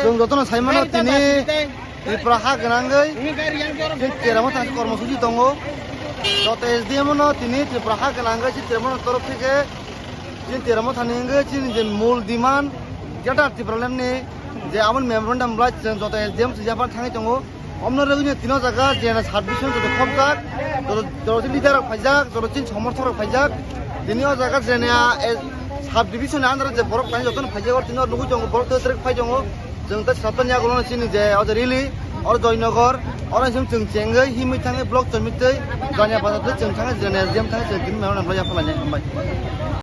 जों जतन साइमन तिनि त्रिपुरा हा गोनांगै तेरामो थांग कर्मसूचि दङ जत एसडीएम न तिनि त्रिपुरा हा गोनांगै त्रिपुरा तरफ থেকে जिन तेरामो थानिंगै जिन मूल डिमांड जेटा त्रिपुरा लेमनि जे आमन मेमोरेंडम ब्लाइ जत एसडीएम सिजाबा थाङै दङ हमनो रगनि तिनो जागा जेना साबमिशन जत खमजाक जत लिडार फाइजाक जत जिन समर्थक फाइजाक तिनि जागा जेना साब डिविजन आन्दार जे बरफ पानी जतन फाइजाक तिनो नुगु दङ बरफ तरेक फाइ दङ जों त सातनिया गलन सिनि जे अजरिली और जयनगर और जों चेंगै हिमै थाङै ब्लक जमितै जानिया बाजारजों जों थाङै जेना एसडीएम थाङै जों दिन मेमोरेंडम ब्लाइ फलायनाय खालामबाय